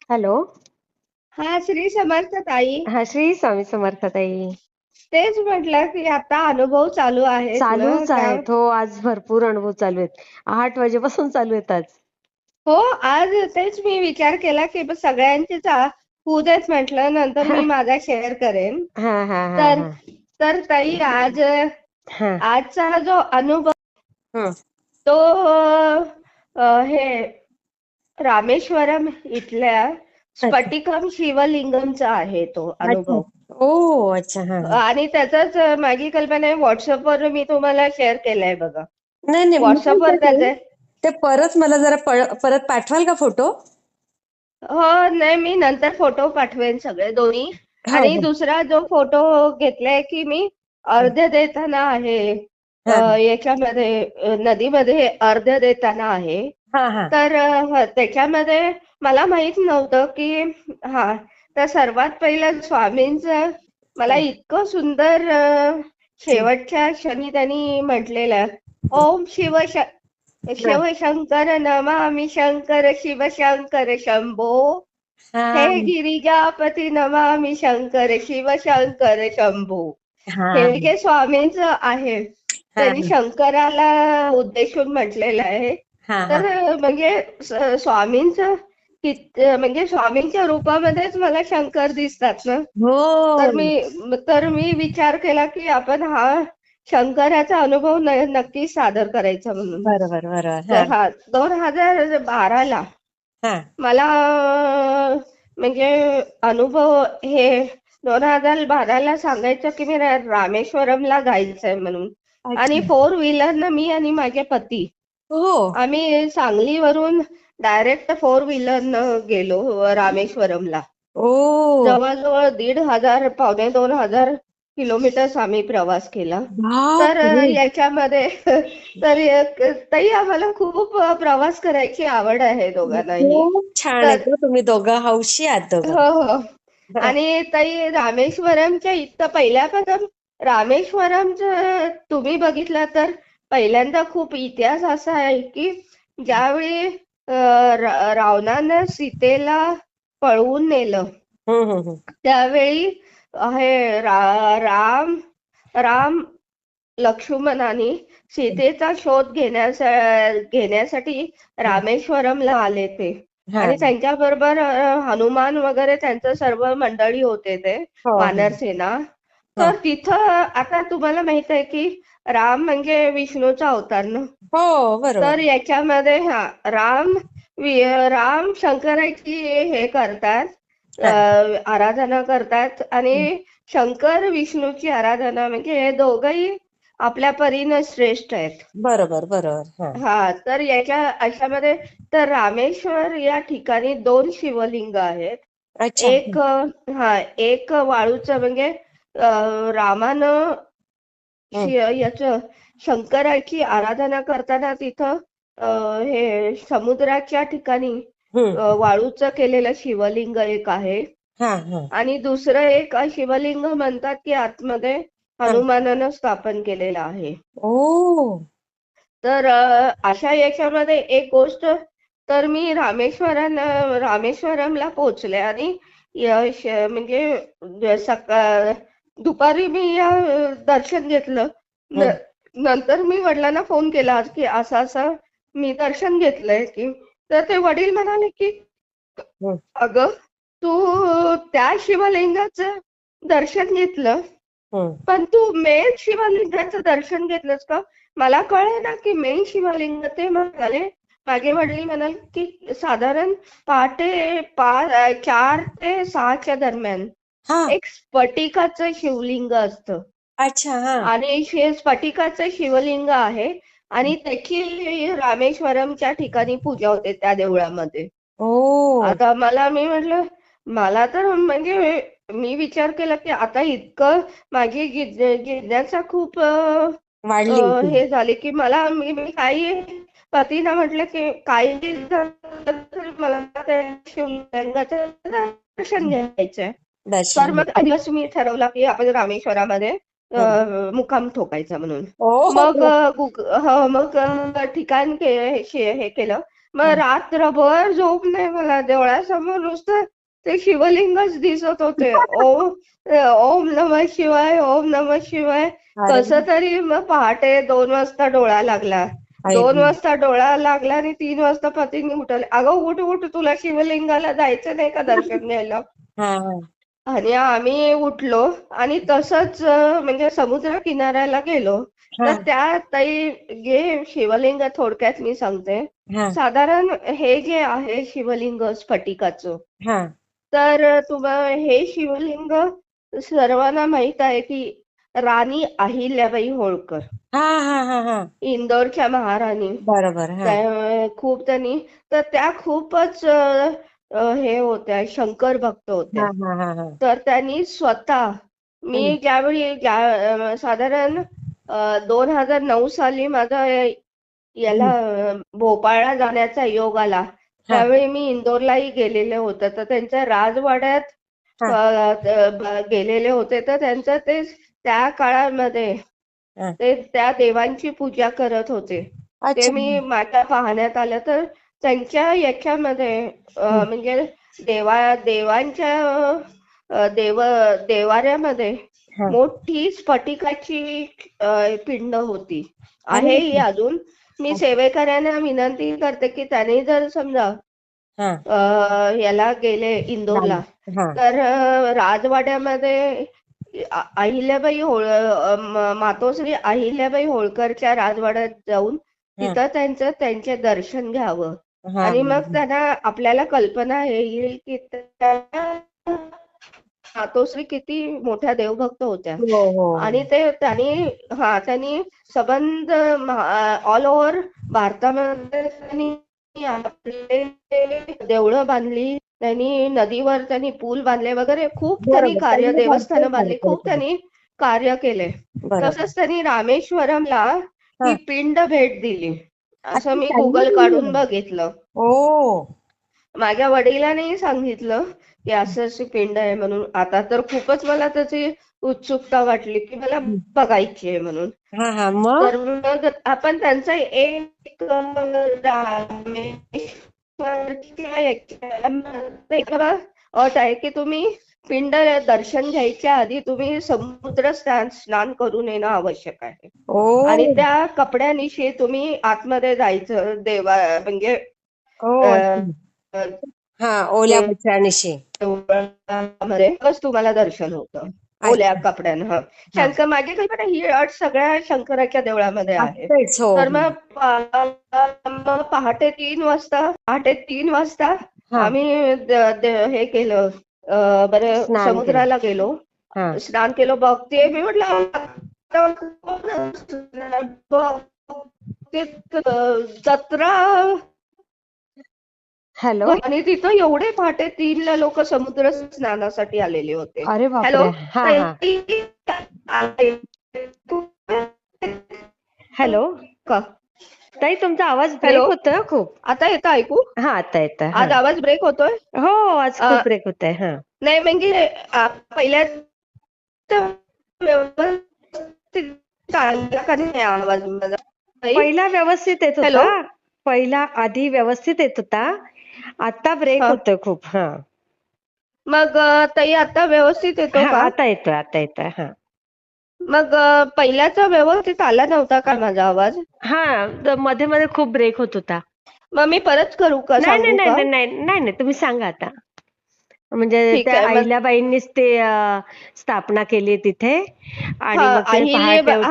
Hello. हा, श्री समर्थ ताई. हा, श्री स्वामी समर्थ ताई. तेच म्हटलं की आता अनुभव चालू आहेत ना चालूच त्या. आहेत हो, आज भरपूर अनुभव चालू आहेत. 8 वाजेपासून चालू आहेत आज. हो, आज तेच मी विचार केला की सगळ्यांचीच होऊ देत, म्हटलं नंतर मी माझा शेअर करेन. हा हा हा तर हा तर ताई, आज हा. आजचा जो अनुभव हं. तो हे रामेश्वरम इथल्या अच्छा स्फटिकम शिवलिंगमचा आहे तो अच्छा. अनुभव. ओ अच्छा. हा हा. आणि त्याचाच माझी कल्पना आहे, व्हॉट्सअपवर मी तुम्हाला शेअर केलाय बघा. नाही नाही, मी पण व्हॉट्सअपवर कसे त्याचे. ते परत मला जरा परत पाठवाल का फोटो? हो, नाही, मी नंतर फोटो पाठवेन सगळे दोन्ही. हो आणि हो. दुसरा जो फोटो घेतलाय की मी अर्ध्य देताना आहे, हा याच्यामध्ये नदीमध्ये अर्ध्य देताना आहे. हा हा. तर त्याच्यामध्ये मला माहित नव्हतं की हा, तर सर्वात पहिलं स्वामींचं मला इतकं सुंदर शेवटच्या क्षणी त्यांनी म्हटलेलं, ओम शिवशंकर नमामि शंकर शिवशंकर शंभो, हा हे गिरिजापती नमामि शंकर शिवशंकर शंभो. हा हे जे स्वामींचं आहे, हा त्यांनी शंकराला उद्देशून म्हटलेलं आहे. हा हा. तर म्हणजे स्वामींचं म्हणजे स्वामींच्या रूपामध्येच मला शंकर दिसतात ना. तर हो. मी विचार केला की आपण हा शंकराचा अनुभव नक्की सादर करायचा म्हणून. बरोबर बरोबर. हा तर हा 2012ला हा. मला म्हणजे अनुभव हे 2012ला सांगायचं की मी रामेश्वरमला जायचंय म्हणून. आणि अच्छा. 4 व्हीलरनं मी आणि माझे पती हो. आम्ही सांगलीवरून डायरेक्ट 4 व्हीलरनं गेलो रामेश्वरमला. ओ. जवळजवळ 1,500 -2,500 किलोमीटर्स आम्ही प्रवास केला. तर बापरे. याच्यामध्ये तर ताई, आम्हाला खूप प्रवास करायची आवड आहे दोघांनाही. खूप छान तर आहे तो, तुम्ही दोघं हौशी आहात दोघं. हो हो. आणि ताई, रामेश्वरमच्या इतकं पहिल्यापासून रामेश्वरमचं तुम्ही बघितलं तर पहिल्यांदा खूप इतिहास असा आहे की ज्यावेळी रावणानं सीतेला पळवून नेलं, हम्म. त्यावेळी हे राम राम लक्ष्मणाने सीतेचा शोध घेण्यासाठी हम्म. रामेश्वरमला आले ते. हा. आणि त्यांच्या बरोबर हनुमान वगैरे त्यांचं सर्व मंडळी होते ते, हो हो. वानर सेना. हा. तर तिथं आता तुम्हाला माहित आहे की राम म्हणजे विष्णूचा अवतार ना. हो तर बरोबर. याच्यामध्ये राम शंकराची हे करतात, हा. आराधना करतात. आणि शंकर विष्णूची आराधना, म्हणजे हे दोघही आपल्या परीनं श्रेष्ठ आहेत. बरोबर बरोबर. हा. हा, तर अशामध्ये तर रामेश्वर या ठिकाणी 2 शिवलिंग आहेत. अच्छा. एक वाळूचं, म्हणजे रामानं हम्म. याच शंकराची आराधना करताना तिथं हे समुद्राच्या ठिकाणी हम्म. वाळूचं केलेलं शिवलिंग एक आहे. हा हा आणि दुसरं एक शिवलिंग म्हणतात की आतमध्ये हा. हनुमानानं स्थापन केलेलं आहे. ओ. तर अशा याच्यामध्ये एक गोष्ट, तर मी रामेश्वरमला पोहोचले. आणि म्हणजे दुपारी मी दर्शन घेतलं. हम्म. नंतर मी वडिलांना फोन केला की असं असं मी दर्शन घेतलंय की. तर ते वडील म्हणाले की हम्म. अगं, तू त्या शिवलिंगाचं दर्शन घेतलं, हम्म. पण तू मेन शिवलिंगाचं दर्शन घेतलंस का? मला कळलं ना की मेन शिवलिंग. ते म्हणाले, माझे वडील म्हणाले की साधारण पहाटे 4 ते 6च्या दरम्यान हा. एक स्फटिकाचं शिवलिंग असतं. अच्छा. हा. आणि हे स्फटिकाचं शिवलिंग आहे. आणि त्याची रामेश्वरमच्या ठिकाणी पूजा होते त्या देवळामध्ये. ओ. आता मी म्हटलं, मला तर म्हणजे मी विचार केला की आता इतकं माझी जिज्ञासा खूप वाढली होती. हे झाली की मी काही पतीला म्हटलं की काही झालं तर मला त्या शिवलिंगाचं दर्शन घ्यायचंय. तर दर्शन मग घेतलं. दिवस मी ठरवला की आपण रामेश्वरामध्ये हम्म. मुक्काम ठोकायचा म्हणून. ओ. मग ठिकाण हे केलं. मग रात्रभर झोप नाही मला, डोळ्यासमोर नुसतं ते शिवलिंगच दिसत होते. ओम नमः शिवाय, ओम नमः शिवाय. अरे कसं तरी मग पहाटे 2 वाजता डोळा लागला. आई 2 वाजता डोळा लागला आणि 3 वाजता पतीने उठवले, अगं उठ उठ, तुला शिवलिंगाला जायचं नाही का दर्शन घ्यायला? हा हा आणि आम्ही उठलो आणि तसंच म्हणजे समुद्र किनाऱ्याला गेलो. हा तर त्या ताई जे शिवलिंग थोडक्यात मी सांगते. हा साधारण हे जे आहे शिवलिंग स्फटिकाचं, हा तर तुम्हाला हे शिवलिंग सर्वांना माहित आहे की राणी अहिल्याबाई होळकर, हा हा हा हा इंदोरच्या महाराणी, बरोबर. हा त्यामुळे खूप त्यांनी, तर त्या खूपच हे होत्या, शंकर भक्त हा होत्या. हा हा हा तर त्यांनी स्वतः, मी साधारण 2009 साली माझा याला भोपाळला जाण्याचा योग आला. हा त्यावेळी मी इंदोरलाही गेलेले होते. तर त्यांच्या राजवाड्यात हा गेलेले होते. तर त्यांचं ते त्या काळामध्ये हा ते त्या देवांची पूजा करत होते. ते अच्छा. मी माझ्या पाहण्यात आलं. तर त्यांच्या याच्यामध्ये हम्म, म्हणजे देवांच्या देवाऱ्यामध्ये हा मोठी स्फटिकाची पिंड होती, अरे आहे ही बापरे. अजून. मी अच्छा. सेवेकऱ्यांना विनंती करते की त्यांनी जर समजा हा याला गेले इंदोरला, हा तर राजवाड्यामध्ये अहिल्याबाई मातोश्री अहिल्याबाई होळकरच्या राजवाड्यात जाऊन हा तिथं त्यांचे दर्शन घ्यावं. हा आणि मग त्यांना आपल्याला कल्पना येईल की त्या मातोश्री किती मोठ्या देवभक्त होत्या. हो हो आणि त्यांनी संबंध ऑल ओव्हर भारतामध्ये त्यांनी आपले देवळं बांधली, त्यांनी नदीवर त्यांनी पूल बांधले वगैरे, खूप त्यांनी बरोबर, त्यांनी भरपूर देवस्थानं कार्य बांधली, खूप केलं. त्यांनी कार्य केले. बरोबर. तसंच त्यांनी रामेश्वरमला हा ही पिंड भेट दिली, असं अच्छा, मी त्यांनी गुगल काढून दिली. बघितलं. ओ. माझ्या वडिलांनी सांगितलं की असं अशी पिंड आहे म्हणून. आता तर खूपच मला त्याची उत्सुकता वाटली की मला बघायची आहे म्हणून. हा हा मग. तर मग आपण त्यांचा एक रामेश्वरच्या याच्यामध्ये अट आहे की तुम्ही पिंड दर्शन घ्यायच्या आधी तुम्ही समुद्र स्नान करून येणं आवश्यक आहे. आणि ओ. त्या कपड्यानिशी तुम्ही आतमध्ये जायचं म्हणजे ओ अ, अच्छा. अ, हा ओल्या वस्त्रानिशी. देवळामध्ये बस तुम्हाला दर्शन होतं ओल्या अच्छा. कपड्यानं. हं. हा माझी कल्पना ही अट सगळ्या शंकराच्या देवळामध्ये आहे. असतेच. हो तर हो. मग पहाटे 3 वाजता हा आम्ही हे केलं, बरं स्नान केलं. समुद्राला गेलो, हा स्नान केलं. बघते मी, म्हटलं आता बघते जत्रा. हॅलो. आणि तिथं एवढे पहाटे 3 ला लोक समुद्र स्नानासाठी आलेले होते. अरे हॅलो बापरे. हा ताई, हा का? हॅलो. ताई तुमचा आवाज हॅलो, ब्रेक होतोय खूप. आता येतं ऐकू? हा आता येतं. हा आज आवाज ब्रेक होतोय? हो आज अ, खूप ब्रेक होत आहे. हा नाही म्हणजे पहिल्या व्यवस्थित आला का नाही आवाज माझा ताई? पहिला व्यवस्थित येत होता. हॅलो. पहिला आधी व्यवस्थित येत होता. आता ब्रेक हा, होतोय खूप. हा मग ताई आता व्यवस्थित येतो हा का? आता येतोय. आता येतोय. हा मग पहिल्याचा व्यवस्थित आला नव्हता का माझा आवाज? हा मध्ये मध्ये खूप ब्रेक होत होता. मग मी परत करू का, नाही नाही सांगू नाही का? नाही नाही नाही नाही, तुम्ही सांगा आता. म्हणजे ठीक त्या आहे मग. अहिल्याबाईंनीच ते स्थापना केली तिथे. हा, आणि मग ते पहाटे उठ.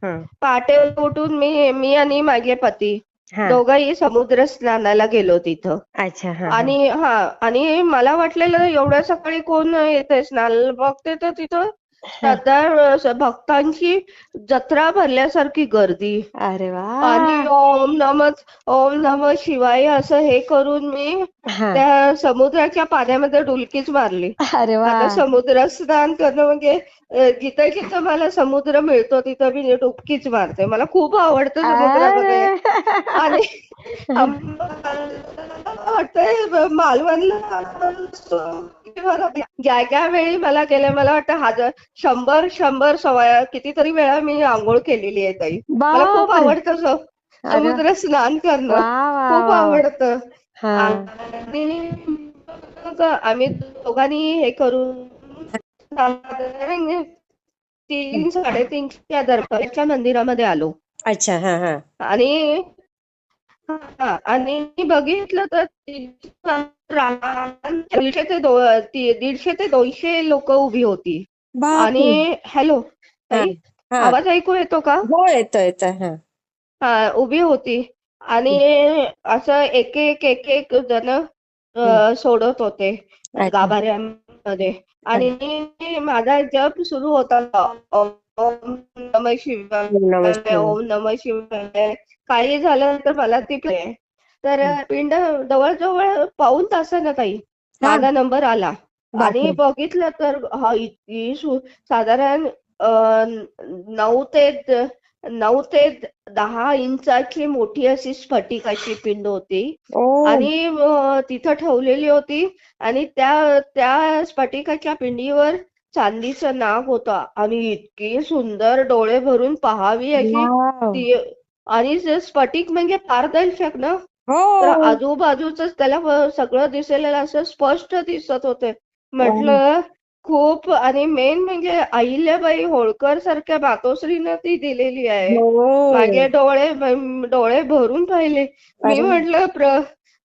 हा पहाटे उठून मी आणि माझे पती हा दोघंही समुद्र स्नानाला गेलो तिथं. अच्छा. हा हा आणि मला वाटलेलं एवढ्या सकाळी कोण येते स्नानाला. बघते तर तिथं हा भक्तांची जत्रा भरल्यासारखी गर्दी. अरे वा. आणि ओम नमः शिवाय असं हे करून मी हा त्या समुद्राच्या पाण्यामध्ये डुलकीच मारली. अरे वा. आता समुद्र स्नान करणं म्हणजे जिथं जिथं मला समुद्र मिळतो तिथं मी डुबकीच मारते. मला खूप आवडतं समुद्रामध्ये. अरे आणि मला वाटतंय मालवणला ज्या ज्या वेळी मला गेले, मला वाटतं 100 कितीतरी वेळा मी आंघोळ केलेली आहे ताई. मला खूप बापरे. आवडतं अरे वा समुद्र स्नान करणं वा वा खूप वा वा. आवडतं. हा आणि मग आम्ही दोघांनी हे करून साधारण 3-3:30च्या दरम्यानच्या मंदिरामध्ये आलो. अच्छा हा हा. आणि आणि मी बघितलं तर तिथं रांग 150 ते 200 लोक उभी होती. आणि बापरे. हॅलो हा ताई, हा. आवाज ऐकू येतो का? हो येतो येतो हा. उभी होती आणि असं एक जण हम्म. सोडत होते अच्छा. गाभाऱ्यामध्ये. हा. आणि माझा जप सुरू होता. ओम नमः शिवाय, नमस्कार. ओम नमः शिवाय. काही झालं तर मला ती तर पिंड जवळजवळ पाऊण तासानं काही हा. माझा नंबर आला. आणि बापरे. बघितलं तर साधारण 9 ते 10 इंचाची मोठी अशी स्फटिकाची पिंड होती. ओ. आणि तिथं ठेवलेली होती. आणि त्या त्या स्फटिकाच्या पिंडीवर चांदीचं नाग होता आणि इतकी सुंदर डोळे भरून पाहावी अशी वाव. ती. आणि स्फटिक म्हणजे पारदर्शक ना, तर हो. आजूबाजूच त्याला सगळं दिसलेलं असं स्पष्ट दिसत होते. वाव. म्हटलं खूप. आणि मेन म्हणजे अहिल्याबाई होळकर सारख्या मातोश्रीनं ती दिलेली आहे. हो. मागे डोळे भरून पाहिले. मी अरे म्हटलं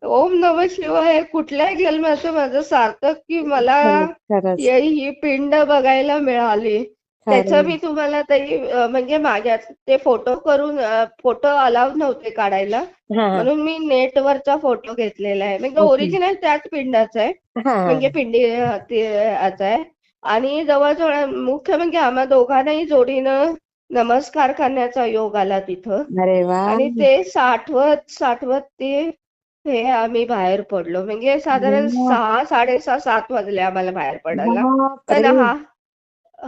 ओम नमः शिवाय, कुठल्याही जन्माचं माझं सार्थक की मला खरंच खरंच ही पिंड बघायला मिळाली. त्याचं खरंच. मी तुम्हाला ताई म्हणजे माझ्या ते फोटो अलाउड नव्हते काढायला. हा हा. म्हणून मी नेटवरचा फोटो घेतलेला आहे. म्हणजे ओके. ओरिजिनल त्याच पिंडाचा आहे. हा हा. म्हणजे पिंडी याचा आहे. आणि जवळजवळ मुख्य म्हणजे आम्हा दोघांनाही जोडीनं नमस्कार करण्याचा योग आला तिथं. अरे वा. आणि ते साठवत साठवत ते हे आम्ही बाहेर पडलो. म्हणजे साधारण वा. 6, 6:30, 7 वाजले आम्हाला बाहेर पडायला. पण बापरे. हा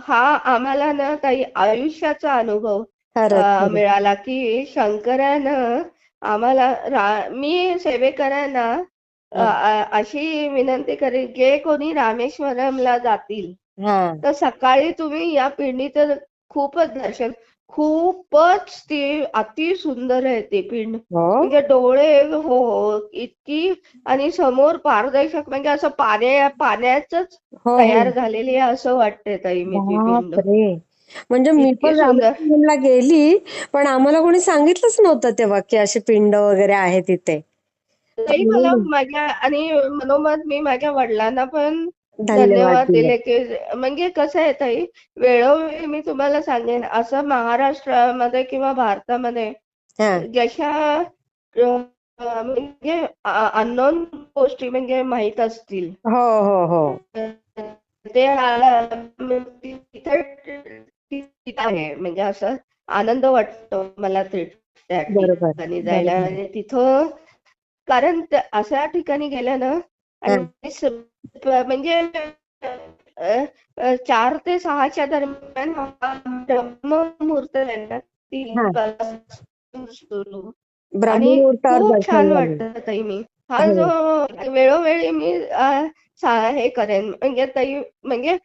हा आम्हाला ना काही आयुष्याचा अनुभव खरंच खरंच. मिळाला की शंकरानं आम्हाला मी सेवेकरांना हं. अशी विनंती करेन, जे कोणी रामेश्वरमला जातील हा. तर सकाळी तुम्ही या पिंडीचं खूपच दर्शन. खूपच ती अति सुंदर आहे ती पिंड. हो म्हणजे डोळे हो हो इतकी. आणि समोर पारदर्शक म्हणजे असं पाण्याचंच हो हो. तयार झालेली आहे असं वाटते ताई मी ती पिंड. बापरे. म्हणजे मी इतकी पण सुंदर. रामेश्वरमला गेली, पण आम्हाला कोणी सांगितलंच नव्हतं तेव्हा की अशी पिंड वगैरे आहे तिथे. तर ताई मला म्हणून माझ्या आणि मनोमन मी माझ्या वडिलांना पण धन्यवाद धन्यवाद दिले. दिले की म्हणजे कसं आहे ताई, वेळोवेळी मी तुम्हाला सांगेन असं महाराष्ट्रामध्ये किंवा भारतामध्ये हा. जशा म्हणजे अननोन गोष्टी म्हणजे माहीत असतील. हो हो हो. ते तिथं तिथं आहे. म्हणजे असं आनंद वाटतो मला त्या बरोबर ठिकाणी जायला. बरोबर. आणि तिथं कारण अशा ठिकाणी गेल्या ना. हा आणि म्हणजे 4 ते 6च्या दरम्यान हा ब्रह्ममुहूर्त आहे ना, हा. 3 पासून सुरू. आणि ब्रह्ममुहूर्तावर खूप छान दर्शन झालं. वाटतं ताई. मी हा जो हो वेळोवेळी मी हे करेन म्हणजे ताई. म्हणजे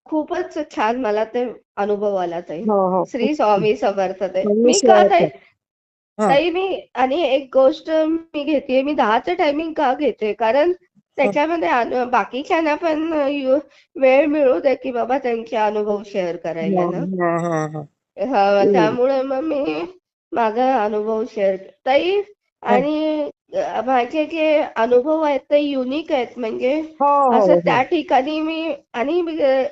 खूपच छान मला ते अनुभव आला ताई. हो हो. खूप श्री छान. स्वामी समर्थ ताई. मग मी मी का शेअर ताई कर. हा ताई मी आणि एक गोष्ट मी घेते. मी 10चं टायमिंग का घेते, कारण हा त्याच्यामध्ये बाकीच्यांना पण वेळ मिळू दे की बाबा त्यांचे अनुभव शेअर करायला हा ना. हा हा हा. त्यामुळे मग मी माझा अनुभव शेअर ताई. हा. आणि माझे जे अनुभव आहेत ते युनिक आहेत. म्हणजे हो हो असं हो. त्या ठिकाणी मी आणि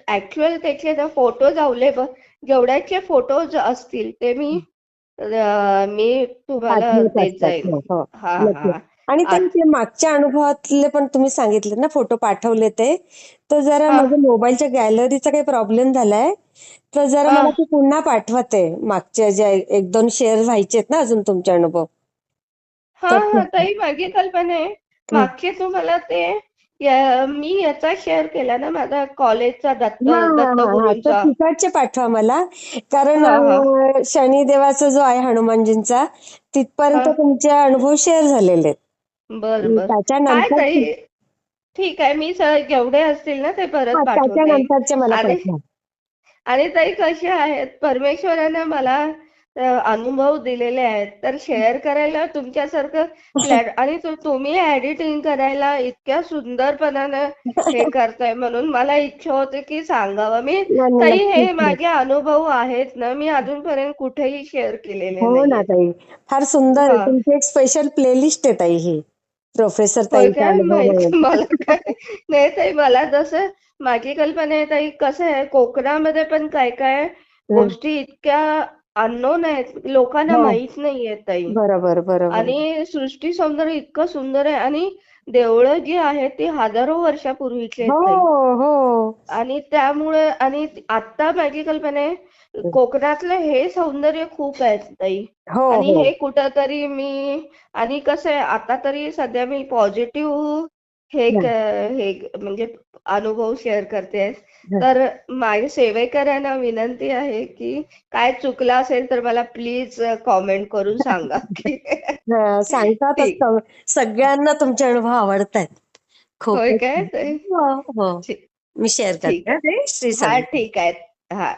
ऍक्च्युअल त्याचे ना फोटोज जेवढ्याचे फोटोज असतील ते मी तुम्हाला पाठवत देत असतात. जाईल. हो हो. हा नक्की. हा आणि आ- ताई ते मागच्या अनुभवातले पण तुम्ही सांगितले ना फोटो पाठवले ते, तर जरा हा माझ्या मोबाईलच्या गॅलरीचा काही प्रॉब्लेम झालाय, तर जरा हा मला ते पुन्हा पाठवते. मागचे जे 1-2 शेअर व्हायचेत ना अजून तुमचे अनुभव. हा तर हा ताई, माझी कल्पना आहे. हं. मागचे तुम्हाला ते मी याचा शेअर केला ना, माझा कॉलेजचा हां, हां, हां, हां. तर दत्तगुरूंचा. तिकडचे पाठवा मला. कारण हा हा शनिदेवाचा जो आहे हनुमानजींचा, हा तिथपर्यंत तुमचे अनुभव शेअर झालेले आहेत. बर बर. काय त्याच्यानंतरचे ताई, ठीक आहे. मी जेवढे असतील ना ते परत हां, पाठवून देईन. त्याच्यानंतरचे मला आणि पाठवा. आणि ताई कसे आहेत, परमेश्वरानं मला अनुभव दिलेले आहेत तर शेअर करायला तुमच्यासारखं आणि तुम्ही एडिटिंग करायला इतक्या सुंदरपणाने हे करताय म्हणून मला इच्छा होते की सांगावं मी. नाही, ताई, नक्कीच हे नाही. माझे अनुभव आहेत ना, मी अजूनपर्यंत कुठेही शेअर केलेले हो ना नाहीयेत. ताई, फार सुंदर आहे. हा. तुमची एक स्पेशल प्लेलिस्ट आहे ताई ही, प्रोफेसर होय ताईंचे काय अनुभव माहित म्हणून. मला काय नाही ताई, मला जसं माझी कल्पना आहे ताई, कसं आहे कोकणामध्ये पण काय काय हं. गोष्टी इतक्या अननोन आहेत, लोकांना हो, माहित नाहीये ताई. बरोबर, बरोबर. आणि सृष्टी सौंदर्य इतकं सुंदर आहे आणि देवळं जी आहेत ती हजारो वर्षापूर्वीची आहेत हो, ताई. हो. आणि त्यामुळे आणि आता माझी कल्पना आहे कोकणातलं हे सौंदर्य खूप आहे ताई. हो, आणि हो. हे कुठंतरी मी आणि कसं आहे आता तरी सध्या मी पॉझिटिव्ह हं, हे म्हणजे अनुभव शेअर करते. हं. तर माझ्या सेवेकरांना विनंती आहे की काय चुकलं असेल तर मला प्लीज कॉमेंट करून सांगा की हां, सांगतातच ठीक. सगळ्यांना तुमचे अनुभव आवडतायत. होय खूपच काय छान. ताई? हो, हो. ठीक. मी शेअर ठीक करते हां आहे. ते. श्री हा स्वामी ठीक आहे. हा.